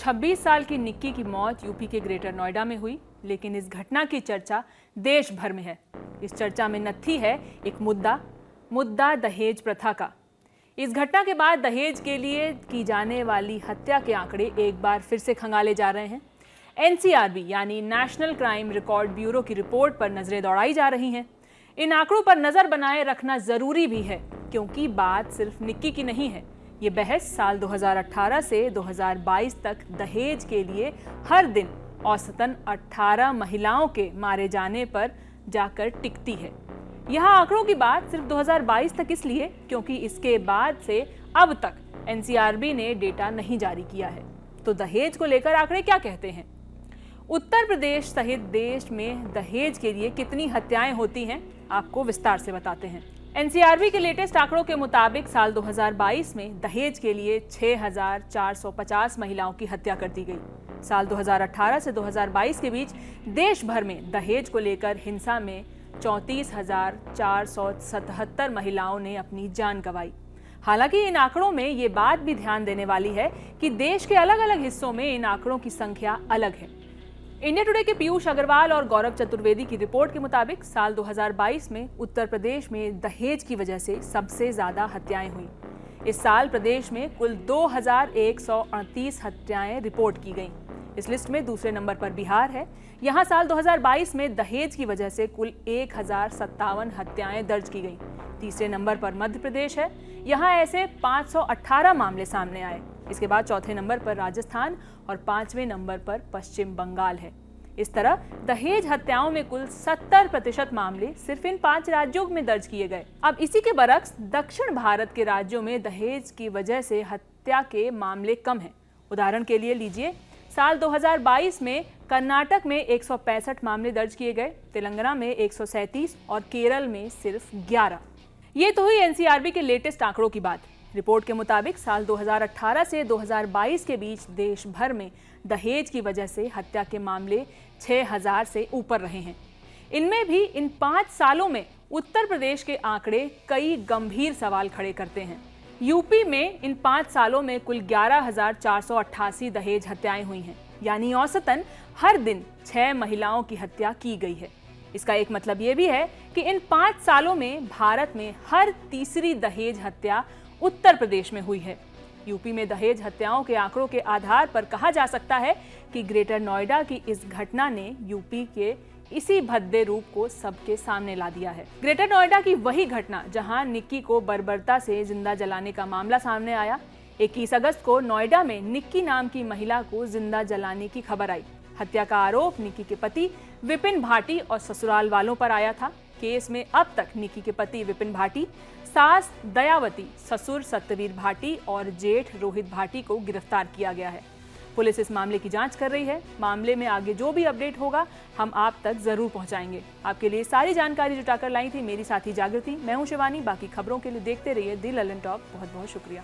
26 साल की निक्की की मौत यूपी के ग्रेटर नोएडा में हुई, लेकिन इस घटना की चर्चा देश भर में है। इस चर्चा में नत्थी है एक मुद्दा दहेज प्रथा का। इस घटना के बाद दहेज के लिए की जाने वाली हत्या के आंकड़े एक बार फिर से खंगाले जा रहे हैं। एनसीआरबी यानी नेशनल क्राइम रिकॉर्ड ब्यूरो की रिपोर्ट पर नजरें दौड़ाई जा रही हैं। इन आंकड़ों पर नजर बनाए रखना जरूरी भी है, क्योंकि बात सिर्फ निक्की की नहीं है। ये बहस साल 2018 से 2022 तक दहेज के लिए हर दिन औसतन 18 महिलाओं के मारे जाने पर जाकर टिकती है। यहाँ आंकड़ों की बात सिर्फ 2022 तक इसलिए क्योंकि इसके बाद से अब तक एनसीआरबी ने डेटा नहीं जारी किया है। तो दहेज को लेकर आंकड़े क्या कहते हैं? उत्तर प्रदेश सहित देश में दहेज के लिए कितनी हत्याएं होती हैं, आपको विस्तार से बताते हैं। एनसीआरबी के लेटेस्ट आंकड़ों के मुताबिक साल 2022 में दहेज के लिए 6,450 महिलाओं की हत्या कर दी गई। साल 2018 से 2022 के बीच देश भर में दहेज को लेकर हिंसा में 34,477 महिलाओं ने अपनी जान गंवाई। हालांकि इन आंकड़ों में ये बात भी ध्यान देने वाली है कि देश के अलग अलग हिस्सों में इन आंकड़ों की संख्या अलग है। इंडिया टुडे के पीयूष अग्रवाल और गौरव चतुर्वेदी की रिपोर्ट के मुताबिक साल 2022 में उत्तर प्रदेश में दहेज की वजह से सबसे ज्यादा हत्याएं हुई। इस साल प्रदेश में कुल 2,138 हत्याएं रिपोर्ट की गईं। इस लिस्ट में दूसरे नंबर पर बिहार है। यहां साल 2022 में दहेज की वजह से कुल 1,057 हत्याएं दर्ज की गईं। तीसरे नंबर पर मध्य प्रदेश है। यहां ऐसे 518 मामले सामने आए। इसके बाद चौथे नंबर पर राजस्थान और 5वें नंबर पर पश्चिम बंगाल है। इस तरह दहेज हत्याओं में कुल 70% मामले सिर्फ इन 5 राज्यों में दर्ज किए गए। अब इसी के बरक्स दक्षिण भारत के राज्यों में दहेज की वजह से हत्या के मामले कम हैं। उदाहरण के लिए लीजिए, साल 2022 में कर्नाटक में 165 मामले दर्ज किए गए, तेलंगाना में 137 और केरल में सिर्फ 11। ये तो हुई एनसीआरबी के लेटेस्ट आंकड़ों की बात। रिपोर्ट के मुताबिक साल 2018 से 2022 के बीच देश भर में दहेज की वजह से हत्या के मामले 6,000 से ऊपर रहे हैं। इनमें भी इन 5 सालों में उत्तर प्रदेश के आंकड़े कई गंभीर सवाल खड़े करते हैं। यूपी में इन 5 सालों में कुल 11,488 दहेज हत्याएं हुई हैं, यानी औसतन हर दिन 6 महिलाओं की हत्या की गई है। इसका एक मतलब ये भी है कि इन 5 सालों में भारत में हर तीसरी दहेज हत्या उत्तर प्रदेश में हुई है। यूपी में दहेज हत्याओं के आंकड़ों के आधार पर कहा जा सकता है कि ग्रेटर नोएडा की इस घटना ने यूपी के इसी भद्दे रूप को सबके सामने ला दिया है। ग्रेटर नोएडा की वही घटना जहां निक्की को बर्बरता से जिंदा जलाने का मामला सामने आया। 21 अगस्त को नोएडा में निक्की नाम की महिला को जिंदा जलाने की खबर आई। हत्या का आरोप निक्की के पति विपिन भाटी और ससुराल वालों पर आया था। केस में अब तक निक्की के पति विपिन भाटी, सास दयावती, ससुर सत्यवीर भाटी और जेठ रोहित भाटी को गिरफ्तार किया गया है। पुलिस इस मामले की जांच कर रही है। मामले में आगे जो भी अपडेट होगा हम आप तक जरूर पहुंचाएंगे। आपके लिए सारी जानकारी जुटाकर लाई थी मेरी साथी जागृति। मैं हूं शिवानी। बाकी खबरों के लिए देखते रहिए दी ललन टॉप। बहुत बहुत शुक्रिया।